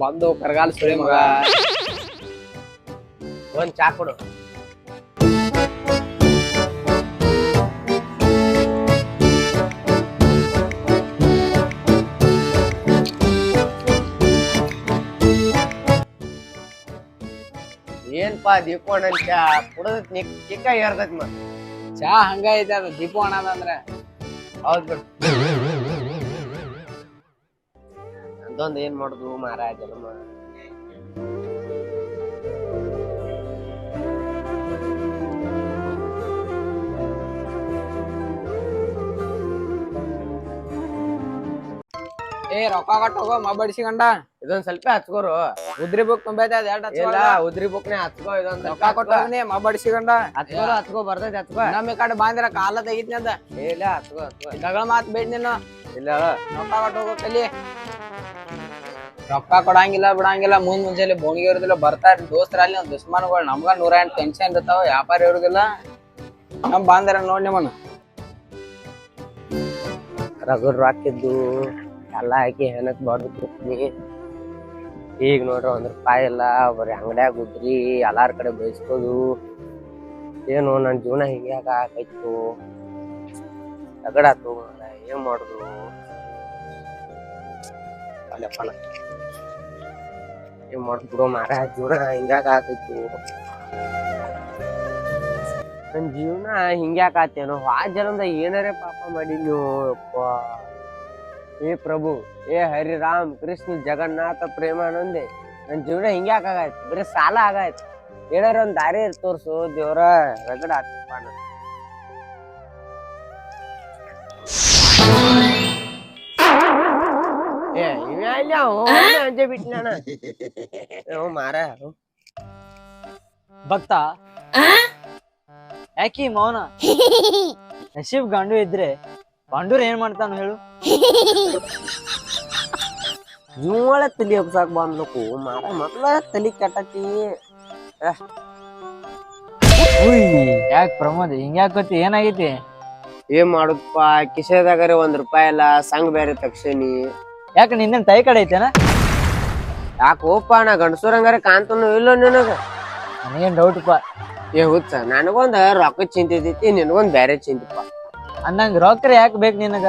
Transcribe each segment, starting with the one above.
ಬಂದು ಕರಗಾಲ ಸುಳಿ ಮಗ ಒಂದ್ ಚಾ ಕೊಡು. ಏನ್ಪಾ ದೀಪೋಣ ಚಾ ಕುಡದ್ ಚಿಕ್ಕ ಏರ್ತೈತಿ ಮತ್ ಚಾ ಹಂಗ ಐತೆ ಅದ ದೀಪು ಅಣ್ಣ ಅಂದ್ರ ಹೌದ್ ಬಿಡ್. ಅದೊಂದ್ ಏನ್ ಮಾಡುದು ಮಾರಾಯ ಜನ್ಮ. ಏ ರೊಕ್ಕ ಕೊಟ್ಟು ಹೋಗೋ ಬಡಿಸಿಕೊಂಡ ಇದೊಂದ್ ಸ್ವಲ್ಪ ಹಚ್ಕೋರು. ಉದ್ರಿ ಬುಕ್ ತುಂಬೈತೆ ಅದ ಇಲ್ಲ ಉದ್ರಿ ಬುಕ್ನೆ ಹಚ್ಕೋ. ಇದೊಂದ್ ರೊಕ್ಕ ಕೊಟ್ಟೋಗ್ನಿ ಬಡಿಸಿಕೊಂಡ ಹಚ್ಕೋ ಬರ್ತೈತಿ ಹಚ್ಕೋ. ನಮ್ಮ ಈ ಕಡೆ ಬಾಂದಿರ ಕಾಲ ತೆಗಿತ್ನಿ ಅದ ಇಲ್ಲ ಹಚ್ಕೋ ಹಚ್ಕೋ. ಜಗಳ ಮಾತ್ ಬೇಡ ನೀನು. ಇಲ್ಲ ರೊಕ್ಕ ಕೊಟ್ಟು ಹೋಗೋ ಕಲಿ. ರೊಕ್ಕ ಕೊಡಂಗಿಲ್ಲ ಬಿಡಂಗಿಲ್ಲ ಮುಂಜಾನೆ ಬೋಣಿಗೆ ಇರುದಿಲ್ಲ ಬರ್ತಾರ ದೋಸ್ತರ ಅಲ್ಲಿ ಒಂದ್ ದುಶ್ಮನ್ಗಳು ನಮ್ಗ 108 ಟೆನ್ಷನ್ ಇರ್ತಾವ. ವ್ಯಾಪಾರ ಇರುದಿಲ್ಲ ನಮ್ ಬಾಂದಿರ ನೋಡ್ ನಿಮ್ಮನ್ನ ರಗಡ್ ರಾಕಿದ್ದು ಎಲ್ಲ ಹಾಕಿ ಹೆಣಕ್ ಬಾರ್ದು. ಈಗ ನೋಡ್ರಿ ₹1 ಇಲ್ಲ ಬರೀ ಅಂಗಡ್ಯಾಗ ಉದ್ರಿ ಎಲ್ಲಾರ ಕಡೆ ಬಯಸ್ಕೋದು. ಏನು ನನ್ ಜೀವನ ಹಿಂಗ್ಯಾಕ ಆಕೈತು ರಗಡಾತು. ಏನ್ ಮಾಡುದು ಅಲ್ಲಪ್ಪನ ಏನ್ ಮಾಡುದು ಬಿಡೋ ಮಾರ. ಜೀವನ ಹಿಂಗ್ಯಾಕ ಆಕೈತು. ನನ್ ಜೀವನ ಹಿಂಗ್ಯಾಕ ಆತೇನೋ. ಆ ಜನ್ಮದಾಗ ಏನಾರೇ ಪಾಪ ಮಾಡೀನಿ ಅಪ್ಪ. ಏ ಪ್ರಭು ಏ ಹರಿರಾಮ್ ಕೃಷ್ಣ ಜಗನ್ನಾಥ ಪ್ರೇಮಾನಂದೆ. ನನ್ ಜೀವನ ಹಿಂಗ್ಯಾಕ ಆಗಾಯ್ತು. ಬರೀ ಸಾಲ ಆಗಾಯ್ತು. ಏನಾರ ಒಂದ್ ದಾರಿ ತೋರ್ಸು ದೇವ್ರ. ರಗಡ ಆತಪ್ಪ ನಾನು. ಏ ಅಂಜೆ ಬಿಟ್ಟ ಮಾರ ಭಕ್ತ ಯಾಕಿ ಮೌನ? ನಶೀಬ್ ಗಂಡು ಇದ್ರೆ ಪಾಂಡೂರ್ ಏನ್ ಮಾಡ್ತಾನ ಹೇಳು? ಜೀವಳ ತಲಿ ಹಬ್ಸಾಕ್ ಬಂದ್ಲಕು ಮಾರ. ಮೊದ್ಲ ತಲಿ ಕೆಟ್ಟತಿ. ಯಾಕ ಪ್ರಮೋದ್ ಹಿಂಗ್ಯಾಕತಿ? ಏನಾಗೈತಿ? ಏನ್ ಮಾಡುದಪ್ಪ ಕಿಶೆದಾಗರೆ ₹1 ಇಲ್ಲ. ಸಂಘ ಬೇರೆ ತಕ್ಷಣಿ. ಯಾಕ ನಿಂದೇನ್ ತೈ ಕಡೆ ಐತೆನ? ಯಾಕೋಪ ನಾ ಗಂಡಸೂರಂಗಾರೆ ಕಾಣ್ತನು ಇಲ್ಲೋ ನಿನಗ? ನನಗೇನ್ ಡೌಟ್ಪ. ಏ ಹುಚ್ಚ ನನಗೊಂದ್ ರೊಕ್ಕ ಚಿಂತೈತಿ ನಿನಗೊಂದ್ ಬೇರೆ ಚಿಂತಪ್ಪ. ಅಂದಂಗ ರೊಕ್ಕ ಯಾಕೆ ಬೇಕು ನಿನಗ?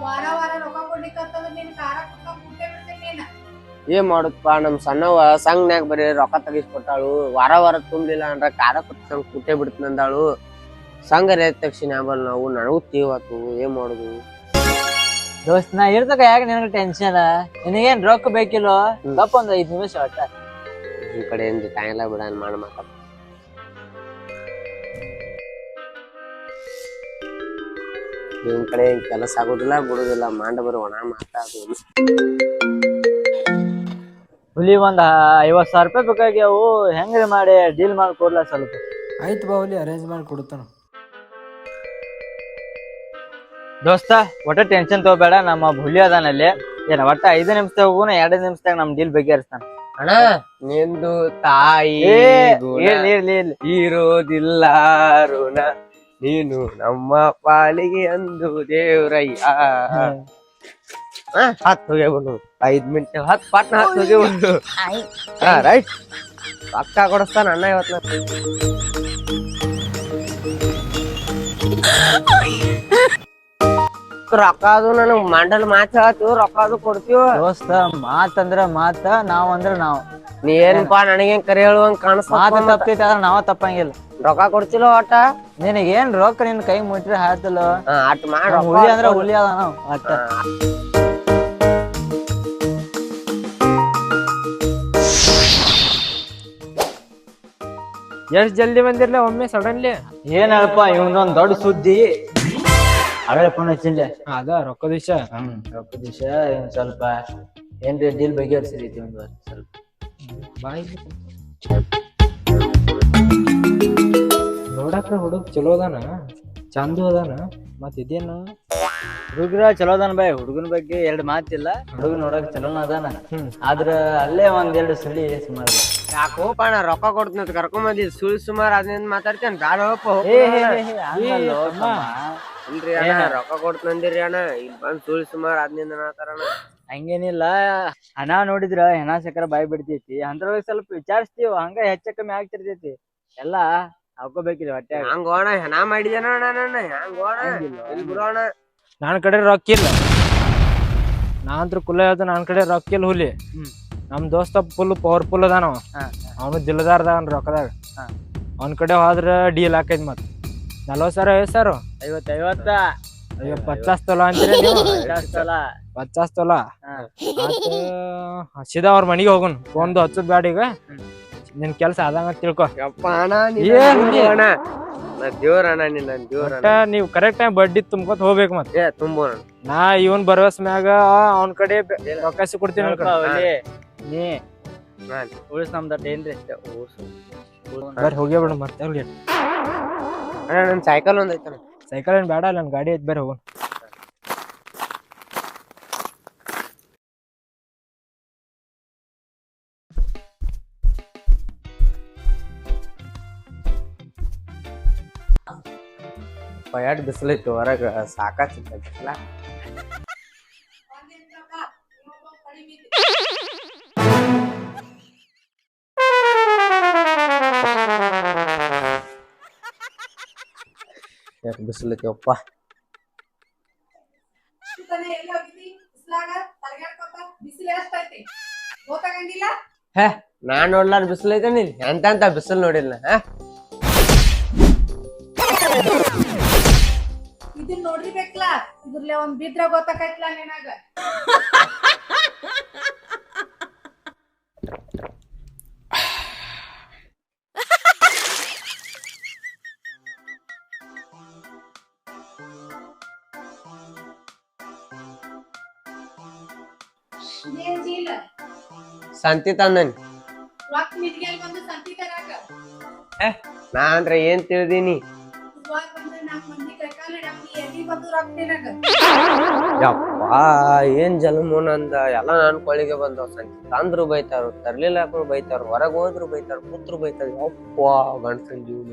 ವಾರ ವಾರ ರೊಕ್ಕ ಕೊಡ್ಲಿಕ್ಕಂತಂದ್ರ ನಿನ್ ಕಾರ ಕೊಟ್ಟ ಕುಟ್ಟೆ ಬಿಡ್ತೀನಿ ನೀನ್. ಏನ್ ಮಾಡುದಪ್ಪ ನಮ್ ಸಣ್ಣವ ಸಂಘನ್ಯಾಗ ಬರೀ ರೊಕ್ಕ ತೆಗಿಸ್ಕೊಟ್ಟಾಳು. ವಾರ ವಾರ ತುಂಬಿಲ್ಲ ಅಂದ್ರ ಕಾರ ಕೊಟ್ಟ ಸಂಘ ಕುಟ್ಟೆ ಬಿಡ್ತಂದಾಳು. ಸಂಘ ರೇದ ತಕ್ಷಣ ಆಮೇಲೆ ನಾವು ನನಗೂ ತೀವತ್ತು. ಏನ್ ಮಾಡುದು ದೋಸ್ತ್ ನಾ ಇರ್ತಕ ಯಾಕೆ ನಿನಗ ಟೆನ್ಷನ್? ನಿನಗೇನ್ ರೊಕ್ಕ ಬೇಕಿಲ್ಲೋ? ತಪ್ಪ ಒಂದ್ 5 ನಿಮಿಷ ಒಟ್ಟ. ನಿಮ್ ಕಡೆ ಏನ್ ಕಾಯಿಲ್ಲ ಬಿಡ ಮಾಡ ಮಾತಾಡ. ನಿಮ್ ಕಡೆ ಕೆಲಸ ಆಗೋದಿಲ್ಲ ಬಿಡುದಿಲ್ಲ. ಮಾಂಡ ಬರೋ ಒಣ ಮಾತಾಡೋದು. ಹುಲಿ ಒಂದ್ 50,000 ರೂಪಾಯಿ ಬೇಕಾಗ್ಯಾವು. ಹೆಂಗ್ರಿ ಮಾಡಿ ಡೀಲ್ ಮಾಡಿ ಕೊಡ್ಲಾ ಸ್ವಲ್ಪ? ಆಯ್ತು ಬಾ ಹುಲಿ ಅರೇಂಜ್ ಮಾಡಿ ಕೊಡ್ತಾನ. ದೋಸ್ತ ಒಟ್ಟ ಟೆನ್ಷನ್ ತಗೋಬೇಡ. ನಮ್ಮ ಹುಲಿ ಅದಾನಲ್ಲಿ ಏನ ಒಟ್ಟ 5 ನಿಮಿಷದಾಗ ಹೋಗುನ. 2 ನಿಮಿಷದಾಗ ನಮ್ ಡೀಲ್ ಬಗೆಹರಿಸ್ತಾನ. ಅಣ್ಣ ನಿಂದು ತಾಯಿ ಇರೋದಿಲ್ಲ ಋಣ. ನೀನು ನಮ್ಮ ಪಾಲಿಗೆ ಅಂದು ದೇವ್ರಯ್ಯ. ಹತ್ತು ಹೋಗ್ಯಾವ 5 ಮಿನಿಟ್ 10 ಪಾಟ್ನ 10 ಹೋಗ್ಯಾವ. ಹಾ ರೈಟ್ ಪಕ್ಕ ಕೊಡಿಸ್ತಾನ ಅಣ್ಣ ಇವತ್ತು. ರೊಕ್ಕ ಅದು ನನಗ್ ಮಂಡಲ್ ಮಾತ್ ಹೇಳ್ತೀವಿ. ರೊಕ್ಕ ಅದು ಕೊಡ್ತೀವ. ದೋಸ್ತ ಮಾತಂದ್ರ ಮಾತ, ನಾವ್ ಅಂದ್ರ ನಾವ್. ನೀ ಏನಪ್ಪಾ ನನಗೇನ್ ಕರೆ ಹೇಳುವಂಗ ಕಾಣಿಸ್ತ. ಮಾತ ತಪ್ಪೈತಿ ಆದ್ರ ನಾವ ತಪ್ಪಂಗಿಲ್ಲ. ರೊಕ್ಕ ಕೊಡ್ತಿಲ್ಲ ಒಟ್ಟ? ನಿನಗೇನ್ ರೊಕ್ಕ ನಿನ್ ಕೈ ಮುಟ್ರೆ ಹಾತಿಲ್ಲ. ಅಟ್ ಮಾಡ. ಹುಲಿ ಅಂದ್ರ ಹುಲಿ ಅದ ನಾವ್ ಅಟ್ಟ. ಎಷ್ಟ್ ಜಲ್ದಿ ಬಂದಿರ್ಲ ಒಮ್ಮೆ ಸಡನ್ಲಿ? ಏನಪ್ಪ ಇವಂದೊಂದ್ ದೊಡ್ಡ ಸುದ್ದಿ. ಅವೇ ಫೋನ್ ಹಚ್ಚಿಲ್ಲ. ಅದ ರೊಕ್ಕದ ವಿಷಯ. ರೊಕ್ಕದ ವಿಷಯ ಸ್ವಲ್ಪ ಏನ್ರಿ ಡೀಲ್ ಬಗೆಹರಿಸಿದೈತಿ ಒಂದು ಸ್ವಲ್ಪ. ಬಾಯ್ ನೋಡಾಕ ಹುಡುಗ ಚಲೋ ಅದಾನ, ಚಂದು ಅದಾನ. ಮತ್ ಇದೇನು ಹುಡುಗ್ರ ಚಲೋ ಅದಾನ ಬಾಯ್. ಹುಡುಗನ ಬಗ್ಗೆ 2 ಮಾತಿಲ್ಲ. ಹುಡುಗ ನೋಡಕ್ ಚಲೋನ ಅದಾನ. ಆದ್ರ ಅಲ್ಲೇ 1-2 ಸುಳಿ ಸುಮಾರು. ಯಾಕೋಪ ನಾ ರೊಕ್ಕ ಕೊಡ್ತೀನಿ ಕರ್ಕೊಂಡ್ ಬಂದಿ ಸುಳ್ ಸುಮಾರು ಅದೇನ್ ಮಾತಾಡ್ತೇನೆ. ಬ್ಯಾಡ ಇಲ್ರಿ ಅಣ್ಣ ರೊಕ್ಕ ಕೊಡ್ತಂದಿರಿ ಅಣ್ಣ. ಇಲ್ಲಿ ಬಂದ್ ಸುಳ್ ಸುಮಾರು ಅದ್ನಿಂದ ನಾತಾರಣ. ಹಂಗೇನಿಲ್ಲ, ಹಣ ನೋಡಿದ್ರ ಹೆಣ ಸಕ್ಕರ ಬಾಯಿ ಬಿಡ್ತೈತಿ, ಅಂದ್ರೊಳಗ ಸ್ವಲ್ಪ ವಿಚಾರಿಸ್ತೀವ, ಹಂಗ ಹೆಚ್ಚ ಕಮ್ಮಿ ಆಗ್ತಿರ್ತೈತಿ. ಎಲ್ಲಾ ಹಾಕೋಬೇಕಿಲ್ಲ ಹೊಟ್ಟೆ. ಹಂಗೋಣ ಹೆಣ ಮಾಡಿದೇನ ನನ್ನ ಹಂಗೋಣ ಇಲ್ಲಿ ಬಿಡೋಣ. ನನ್ನ ಕಡೆ ರೊಕ್ಕ ಇಲ್ಲ. ನಾ ಅಂತ್ರ ಕುಲ್ಲ ಹೇಳ್ದ, ನನ್ನ ಕಡೆ ರೊಕ್ಕ ಇಲ್ಲ ಹುಲಿ. ನಮ್ ದೋಸ್ತ ಫುಲ್ ಪವರ್ಫುಲ್ ಅದಾನವ. ಅವನು ದಿಲ್ದಾರ್ದ ರೊಕ್ಕದಾಗ. ಅವನ ಕಡೆ ಹೋದ್ರ ಡೀಲ್ ಹಾಕೈತಿ. ಮತ್ 40,000 50,000 50 ಅಯ್ಯೋ 50 ತೊಲ ಅಂತೀರ ನೀವು? 50 ತೊಲ ಸೀದಾ ಅವ್ರ ಮನಿಗೆ ಹೋಗುನ್. ಫೋನ್ದು ಹಚ್ಚದ್ ಬ್ಯಾಡ ಈಗ. ನಿನ್ ಕೆಲ್ಸ ಆದಂಗ ತಿಳ್ಕೊ. ಯಪ್ಪ ಅಣ್ಣ ಅಣ್ಣ ನಾ ದೇವ್ರ ಅಣ್ಣ, ನಿನ್ನ ದೇವ್ರ ಒಟ್ಟ ನೀವ್ ಕರೆಕ್ಟ್ ಟೈಮ್ ಬಡ್ಡಿ ತುಂಬ್ಕೊತ ಹೋಗ್ಬೇಕು. ಮತ್ತೆ ತುಂಬೋಣ. ನಾ ಇವನ್ ಭರವಸ್ ಮ್ಯಾಗ ಅವನ್ ಕಡೆ ರೊಕ್ಕ ಕೊಡ್ತೀನಿ. ನೀ ಉಳಿಸ್ ನಮ್ದಟ್ ಏನ್ರಿ ಬರ್ರಿ ಹೋಗ್ಯ ಬಿಡ. ಮತ್ತೆ ಅಣ್ಣ ನನ್ ಸೈಕಲ್ ಒಂದ್ ಐತಣ್ಣ. ಸೈಕಲ್ ಏನ್ ಬೇಡ, ನನ್ ಗಾಡಿ ಐತ್. ಬರ್ರಿ ಹೋಗೋಣ. ಎರಡು ಬಿಸಿಲೈತಿ ಹೊರಗ, ಸಾಕಾಗ್ತಿಲ್ಲ. ಯಾಕೆ ಬಿಸಿಲೈತಿ ಅಪ್ಪ. ಎಲ್ಲಿ ಹೋಗಿದ್ದಿ ಬಿಸ್ಲಾಗ ತರಗಾಡ್ಕೊತ? ಬಿಸಿಲು ಎಷ್ಟೈತಿ ಗೊತ್ತಾಗಂಗಿಲ್ಲ? ನಾನ್ ನೋಡ್ಲಾರ ಬಿಸಿಲೈತೇನಿ. ಎಂತ ಬಿಸಿಲು ನೋಡಿಲ್ಲ. ಇದನ್ ನೋಡಿರ್ಬೇಕಲ್ಲ, ಇದ್ರಲ್ಲೇ ಒಂದ್ ಬಿದ್ರ ಗೊತ್ತಾಕೈತ್ಲ ನಿನಗ. ಇದೇನ್ ಚೀಲ? ಸಂತಿ ತಂದನಿ. ರೊಕ್ಕ ನಿನ್ಗೆಲ್ ಬಂದು ಸಂತಿ ತರಾಕ? ನಾ ಅಂದ್ರ ಏನ್ ತಿಳಿದೀನಿ? ಇವಾಗ ಬಂದ್ರೆ 4 ಮಂದಿ ಕೈಕಾಲ ಎಲ್ಲಿ ಬಂದು ರೊಕ್ಕ ನಿನಗ? ಯಪ್ಪ ಏನ್ ಜಲಮು ನಂದ. ಎಲ್ಲ ನನ್ ಕೊಳ್ಳಿಗೆ ಬಂದವ್. ಸಂತಿ ತಂದ್ರು ಬೈತಾರು, ತರ್ಲಿಲ್ಲ ಹಾಕೊಂಡು ಬೈತಾರು, ಹೊರಗ್ ಹೋದ್ರು ಬೈತಾರು, ಕೂತ್ರು ಬೈತಾರ. ಯಪ್ಪ ಗಂಡಸನ್ ಜೀವನ.